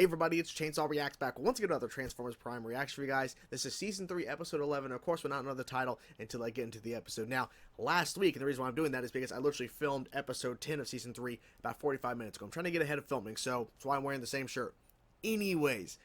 Hey everybody, it's Chainsaw Reacts back once again, another Transformers Prime reaction for you guys. This is Season 3, Episode 11. Of course, we're not another title until I get into the episode. Now, last week, and the reason why I'm doing that is because I literally filmed Episode 10 of Season 3 about 45 minutes ago. I'm trying to get ahead of filming, so that's why I'm wearing the same shirt. Anyways,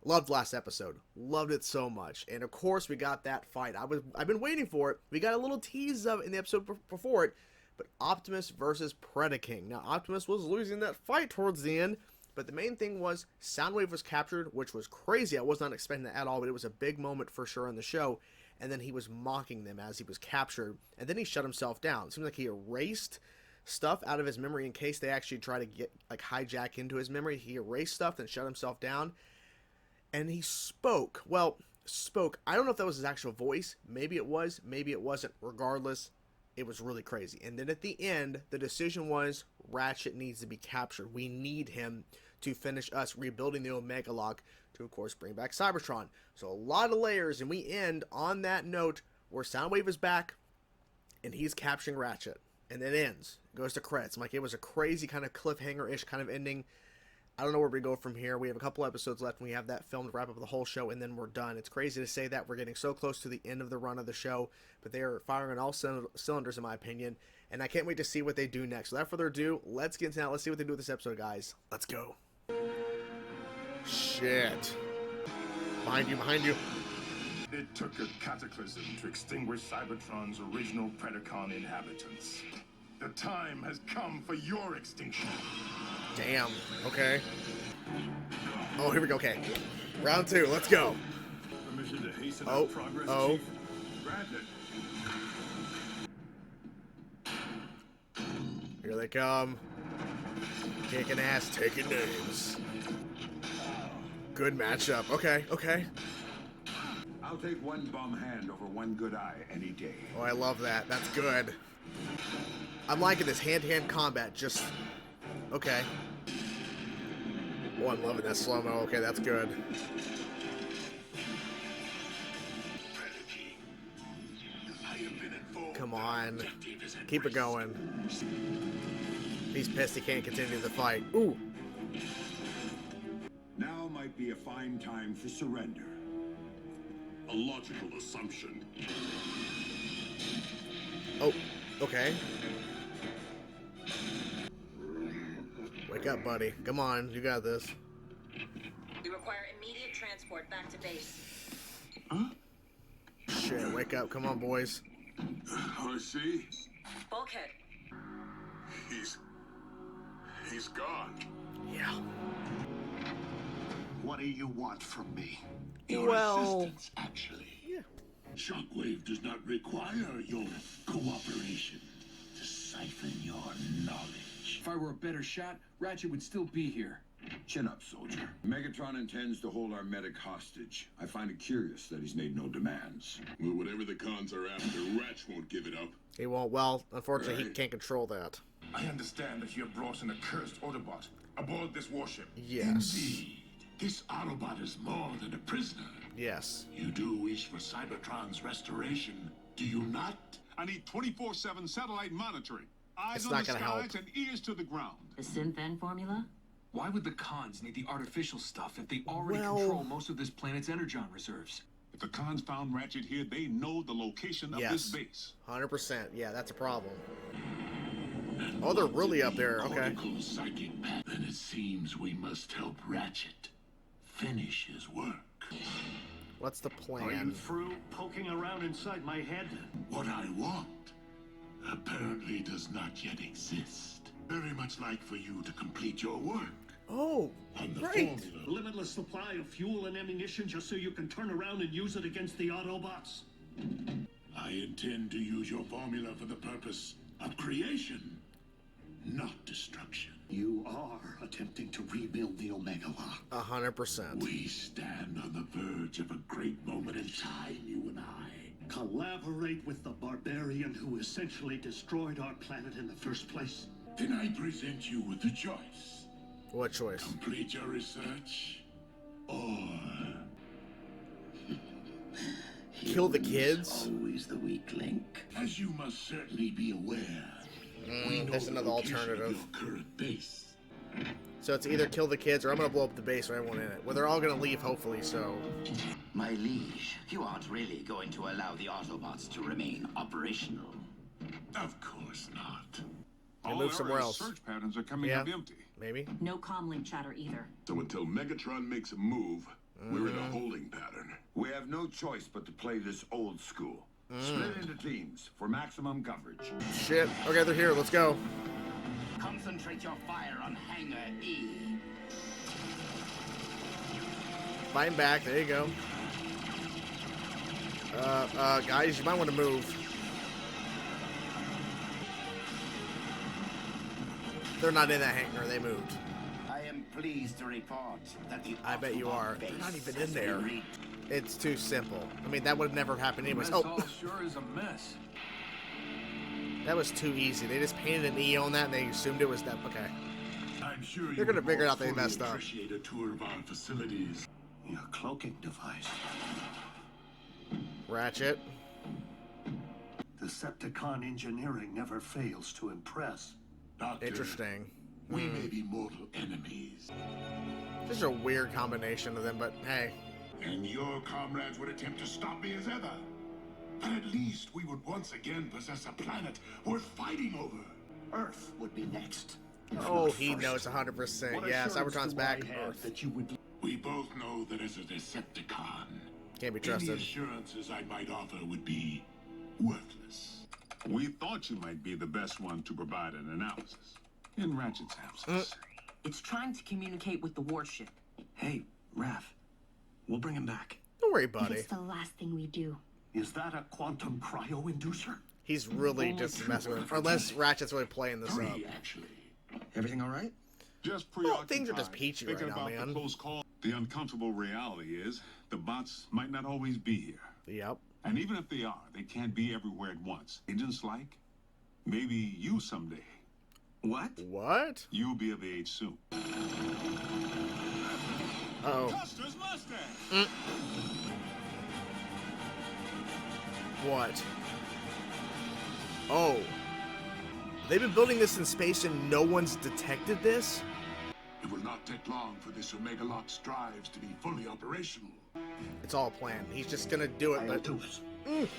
loved last episode. Loved it so much. And of course, we got that fight. I've been waiting for it. We got a little tease of it in the episode before it, but Optimus versus Predaking. Now, Optimus was losing that fight towards the end. But the main thing was Soundwave was captured, which was crazy. I was not expecting that at all, but it was a big moment for sure in the show. And then he was mocking them as he was captured. And then he shut himself down. It seems like he erased stuff out of his memory in case they actually try to get hijack into his memory. He erased stuff and shut himself down. And he spoke. Well, spoke. I don't know if that was his actual voice. Maybe it was. Maybe it wasn't. Regardless, it was really crazy. And then at the end, the decision was Ratchet needs to be captured. We need him to finish us rebuilding the Omega Lock to, of course, bring back Cybertron. So a lot of layers, and we end on that note where Soundwave is back, and he's capturing Ratchet. And it ends. It goes to credits. I'm like, it was a crazy kind of cliffhanger-ish kind of ending. I don't know where we go from here. We have a couple episodes left, and we have that film to wrap up the whole show, and then we're done. It's crazy to say that. We're getting so close to the end of the run of the show, but they are firing on all cylinders, in my opinion, and I can't wait to see what they do next. So without further ado, let's get into that. Let's see what they do with this episode, guys. Let's go. Shit. Behind you, behind you. It took a cataclysm to extinguish Cybertron's original Predacon inhabitants. The time has come for your extinction. Damn. Okay. Oh, here we go. Okay. Round 2. Let's go. Permission to hasten our progress, Chief? Granted. Here they come. Kicking ass, taking names. Good matchup. Okay, okay. I'll take one bum hand over one good eye any day. Oh, I love that. That's good. I'm liking this hand-to-hand combat. Just... okay. Oh, I'm loving that slow-mo. Okay, that's good. Come on. Keep it going. He's pissed he can't continue the fight. Ooh. Now might be a fine time for surrender. A logical assumption. Oh, okay. Wake up, buddy. Come on, you got this. We require immediate transport back to base. Huh? Shit, wake up. Come on, boys. I see. Bulkhead. He's gone. Yeah. What do you want from me? Your assistance, actually. Yeah. Shockwave does not require your cooperation to siphon your knowledge. If I were a better shot, Ratchet would still be here. Chin up, soldier. Megatron intends to hold our medic hostage. I find it curious that he's made no demands. Well, whatever the cons are after, Ratch won't give it up. He won't. Well, unfortunately, he Right. can't control that. I understand that you have brought an accursed Autobot aboard this warship. Yes. Indeed. This Autobot is more than a prisoner. Yes. You do wish for Cybertron's restoration, do you not? I need 24/7 satellite monitoring. Eyes It's on not the gonna skies help. and ears to the ground. The Synth-N formula? Why would the cons need the artificial stuff if they already Well- control most of this planet's energon reserves? If the cons found Ratchet here, they know the location of Yes. this base. 100%. Yeah, that's a problem. Oh, they're really up there. Okay. Psychic path, then it seems we must help Ratchet finish his work. What's the Are you plan? through poking around inside my head? What I want apparently does not yet exist. Very much like for you to complete your work Oh, on the great. formula. Limitless supply of fuel and ammunition just so you can turn around and use it against the Autobots? I intend to use your formula for the purpose of creation, not destruction. You are attempting to rebuild the Omega Lock. 100%. We stand on the verge of a great moment in time, you and I. Collaborate with the barbarian who essentially destroyed our planet in the first place? Then I present you with a choice. What choice? Complete your research, or Kill the kids? always the weak link. As you must certainly be aware, we know There's the another location of alternative. your current base. So it's either kill the kids or I'm gonna blow up the base or everyone in it. Well, they're all gonna leave, hopefully, so... My liege, you aren't really going to allow the Autobots to remain operational. Of course not. They All move somewhere aerial else. search patterns are coming Yeah. up empty. Maybe? No comlink chatter either. So until Megatron makes a move, we're in a holding pattern. We have no choice but to play this old school. Split into teams for maximum coverage. Shit. Okay, they're here. Let's go. Concentrate your fire on Hangar E. Fighting back. There you go. Guys, you might want to move. They're not in that hangar. They moved. I am pleased to report that the I bet you Autobot are. base They're not even has in there. been reached. It's too simple. I mean, that would have never happened anyways. Mess Oh, all sure is a mess. that was too easy. They just painted an E on that and they assumed it was them. Okay. I'm sure They're gonna would figure more out they fully messed up. appreciate a tour of our facilities. Your cloaking device. Ratchet. Decepticon engineering never fails to impress. Doctor, Interesting. we may be mortal enemies, Just a weird combination of them, but hey. and your comrades would attempt to stop me as ever. But at least we would once again possess a planet worth fighting over. Earth would be next. Oh, he knows 100%. What Yeah, assurance Cybertron's do back. I have Earth. that you would... We both know that as a Decepticon, Can't be any trusted. assurances I might offer would be worthless. We thought you might be the best one to provide an analysis. In Ratchet's absence. It's trying to communicate with the warship. Hey, Raph, we'll bring him back. Don't worry, buddy. It's the last thing we do. Is that a quantum cryo-inducer? He's really just messing with him. Unless Ratchet's really playing this up. Three, actually. Everything all right? Just Well, preoccupied. things are just peachy right thinking now, about man. the close call. The uncomfortable reality is the bots might not always be here. Yep. And even if they are, they can't be everywhere at once. Agents like maybe you someday. What? What? You'll be of age soon. Uh-oh. Custer's Mustang! What? Oh. They've been building this in space and no one's detected this? It will not take long for this Omega Lock's drives to be fully operational. It's all planned. He's just gonna do it, I'll but... do it.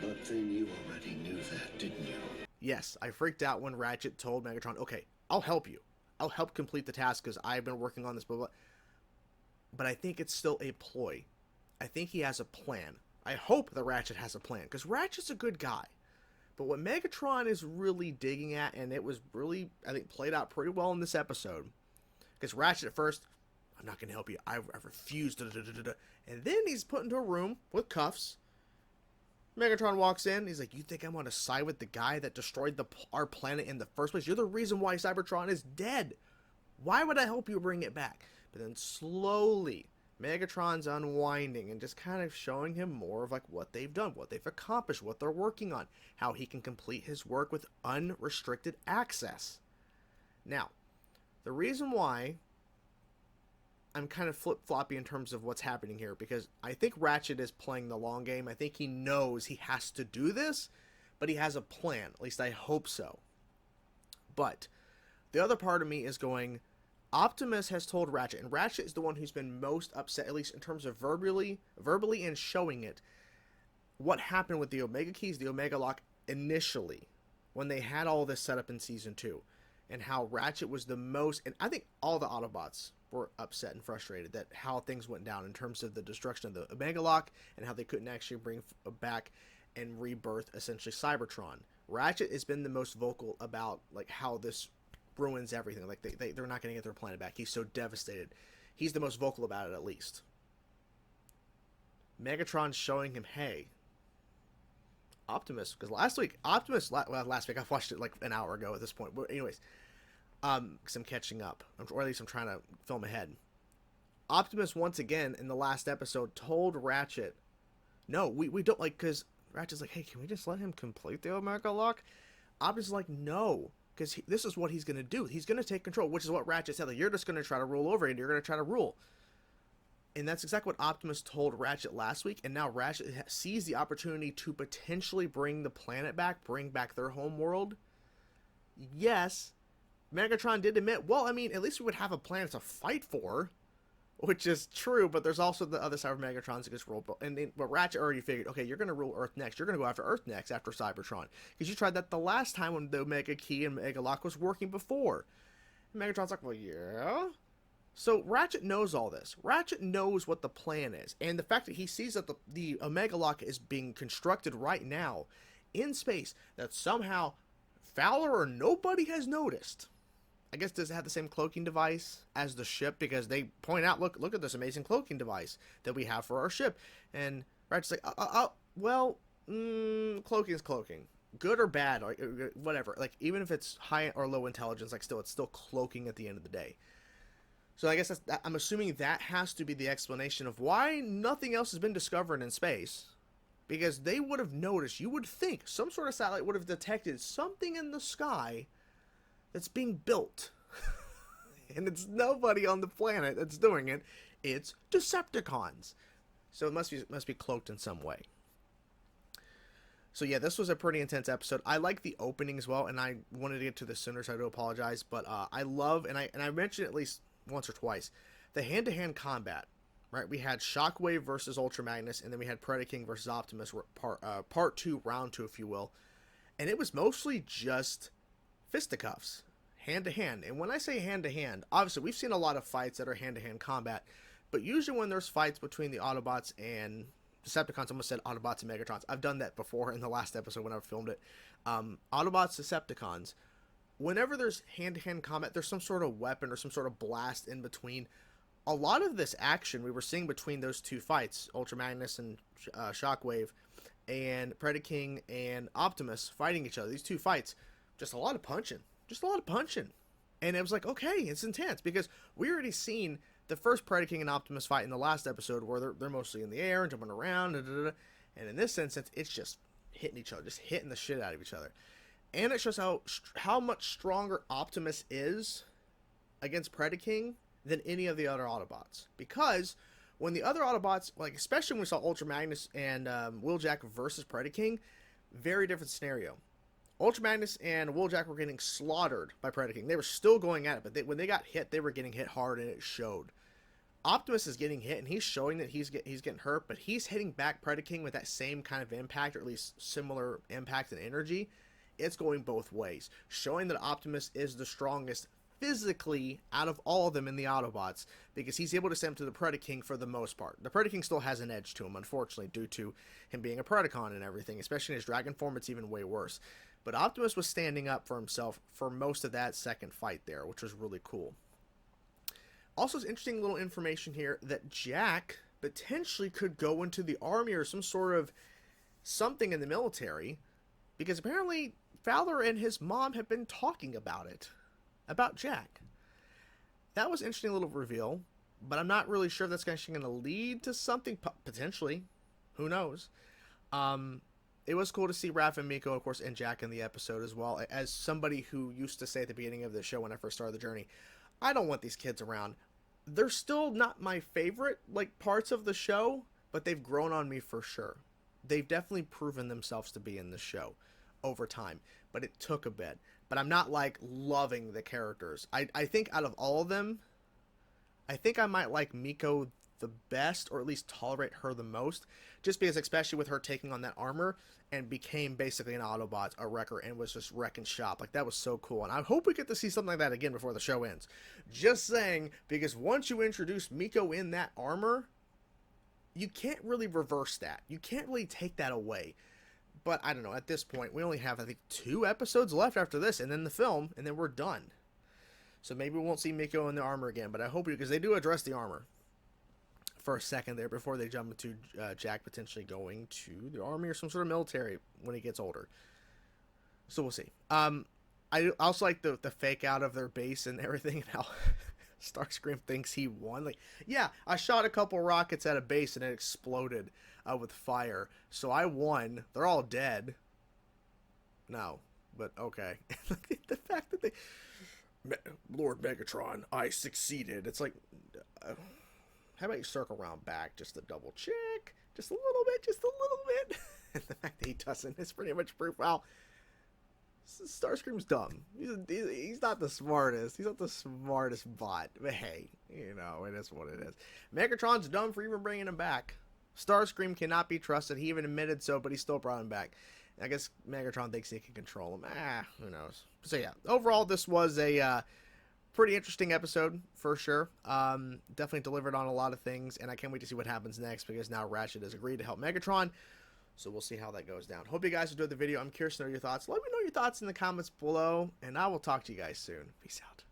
But then you already knew that, didn't you? Yes, I freaked out when Ratchet told Megatron, okay, I'll help you. I'll help complete the task because I've been working on this, blah, blah. But I think it's still a ploy. I think he has a plan. I hope that Ratchet has a plan because Ratchet's a good guy. But what Megatron is really digging at, and it was really, I think, played out pretty well in this episode, because Ratchet at first, I'm not going to help you. I refuse. And then he's put into a room with cuffs. Megatron walks in. He's like, you think I'm going to side with the guy that destroyed our planet in the first place? You're the reason why Cybertron is dead. Why would I help you bring it back? But then slowly, Megatron's unwinding and just kind of showing him more of like what they've done, what they've accomplished, what they're working on, how he can complete his work with unrestricted access. Now, the reason why I'm kind of flip-floppy in terms of what's happening here, because I think Ratchet is playing the long game. I think he knows he has to do this, but he has a plan. At least I hope so. But the other part of me is going, Optimus has told Ratchet, and Ratchet is the one who's been most upset, at least in terms of verbally and showing it, what happened with the Omega Keys, the Omega Lock, initially, when they had all this set up in Season 2, and how Ratchet was the most, and I think all the Autobots were upset and frustrated that how things went down in terms of the destruction of the Omega Lock, and how they couldn't actually bring back and rebirth, essentially, Cybertron. Ratchet has been the most vocal about, like, how this ruins everything. Like, they're not going to get their planet back. He's so devastated. He's the most vocal about it, at least. Megatron's showing him, hey, Optimus, because last week I've watched it like an hour ago at this point, but anyways, because I'm catching up, or at least I'm trying to film ahead. Optimus once again in the last episode told Ratchet, no, we don't, like, because Ratchet's like, hey, can we just let him complete the Omega Lock? Optimus is like, no, because this is what he's going to do. He's going to take control, which is what Ratchet said. Like, you're just going to try to rule over it. You're going to try to rule. And that's exactly what Optimus told Ratchet last week. And now Ratchet sees the opportunity to potentially bring the planet back, bring back their home world. Yes, Megatron did admit, well, I mean, at least we would have a planet to fight for, which is true, but there's also the other side of Megatron's against rule. But Ratchet already figured, okay, you're going to rule Earth next. You're going to go after Earth next after Cybertron. Because you tried that the last time when the Omega Key and Mega Lock was working before. And Megatron's like, well, yeah. So Ratchet knows all this. Ratchet knows what the plan is. And the fact that he sees that the Omega Lock is being constructed right now in space, that somehow Fowler or nobody has noticed. I guess does it have the same cloaking device as the ship? Because they point out, look at this amazing cloaking device that we have for our ship. And Ratchet's like, well, cloaking is cloaking. Good or bad, or whatever. Like, even if it's high or low intelligence, like, it's still cloaking at the end of the day. So I guess I'm assuming that has to be the explanation of why nothing else has been discovered in space. Because they would have noticed, you would think, some sort of satellite would have detected something in the sky that's being built. And it's nobody on the planet that's doing it. It's Decepticons. So it must be cloaked in some way. So yeah, this was a pretty intense episode. I like the opening as well, and I wanted to get to this sooner, so I do apologize. But I love, and I mentioned at least once or twice, the hand-to-hand combat. Right, we had Shockwave versus Ultra Magnus, and then we had Predaking versus Optimus, part 2, round 2, if you will. And it was mostly just fisticuffs, hand-to-hand. And when I say hand-to-hand, obviously we've seen a lot of fights that are hand-to-hand combat, but usually when there's fights between the Autobots and Decepticons, I almost said Autobots and Megatrons. I've done that before in the last episode when I filmed it. Autobots, Decepticons, whenever there's hand-to-hand combat, there's some sort of weapon or some sort of blast in between. A lot of this action we were seeing between those two fights, Ultra Magnus and Shockwave, and Predaking and Optimus fighting each other, these two fights, just a lot of punching. And it was like, okay, it's intense, because we already seen the first Predaking and Optimus fight in the last episode where they're mostly in the air and jumping around, and in this instance, it's just hitting each other, just hitting the shit out of each other. And it shows how much stronger Optimus is against Predaking than any of the other Autobots. Because when the other Autobots, like especially when we saw Ultra Magnus and Wheeljack versus Predaking, very different scenario. Ultra Magnus and Wheeljack were getting slaughtered by Predaking. They were still going at it, but when they got hit, they were getting hit hard, and it showed. Optimus is getting hit, and he's showing that he's getting hurt, but he's hitting back Predaking with that same kind of impact, or at least similar impact and energy. It's going both ways, showing that Optimus is the strongest physically out of all of them in the Autobots, because he's able to send him to the Predaking for the most part. The Predaking still has an edge to him, unfortunately, due to him being a Predacon and everything, especially in his dragon form. It's even way worse. But Optimus was standing up for himself for most of that second fight there, which was really cool. Also, it's interesting little information here that Jack potentially could go into the army or some sort of something in the military, because apparently Fowler and his mom have been talking about it. About Jack. That was an interesting little reveal, but I'm not really sure if that's actually going to lead to something, potentially. Who knows? It was cool to see Raph and Miko, of course, and Jack in the episode as well. As somebody who used to say at the beginning of the show when I first started the journey, I don't want these kids around. They're still not my favorite, parts of the show, but they've grown on me for sure. They've definitely proven themselves to be in the show over time, but it took a bit. But I'm not, loving the characters. I think out of all of them, I think I might like Miko the best, or at least tolerate her the most, just because, especially with her taking on that armor and became basically an Autobot, a wrecker, and was just wrecking shop. That was so cool. And I hope we get to see something like that again before the show ends. Just saying, because once you introduce Miko in that armor, you can't really reverse that. You can't really take that away. But I don't know, at this point, we only have, I think, 2 episodes left after this, and then the film, and then we're done. So maybe we won't see Miko in the armor again, but I hope, because they do address the armor for a second there before they jump into Jack potentially going to the army or some sort of military when he gets older. So we'll see. I also like the fake out of their base and everything, and how Starscream thinks he won. Yeah, I shot a couple rockets at a base and it exploded with fire, so I won. They're all dead. No, but okay. The fact that Lord Megatron, I succeeded. It's like, how about you circle around back just to double check? Just a little bit. And the fact that he doesn't is pretty much proof. Well, Starscream's dumb. He's not the smartest. He's not the smartest bot. But hey, you know, it is what it is. Megatron's dumb for even bringing him back. Starscream cannot be trusted. He even admitted so, but he still brought him back. I guess Megatron thinks he can control him. Who knows? So yeah, overall, this was a pretty interesting episode for sure. Definitely delivered on a lot of things, and I can't wait to see what happens next because now Ratchet has agreed to help Megatron. So we'll see how that goes down. Hope you guys enjoyed the video. I'm curious to know your thoughts. Let me know your thoughts in the comments below, and I will talk to you guys soon. Peace out.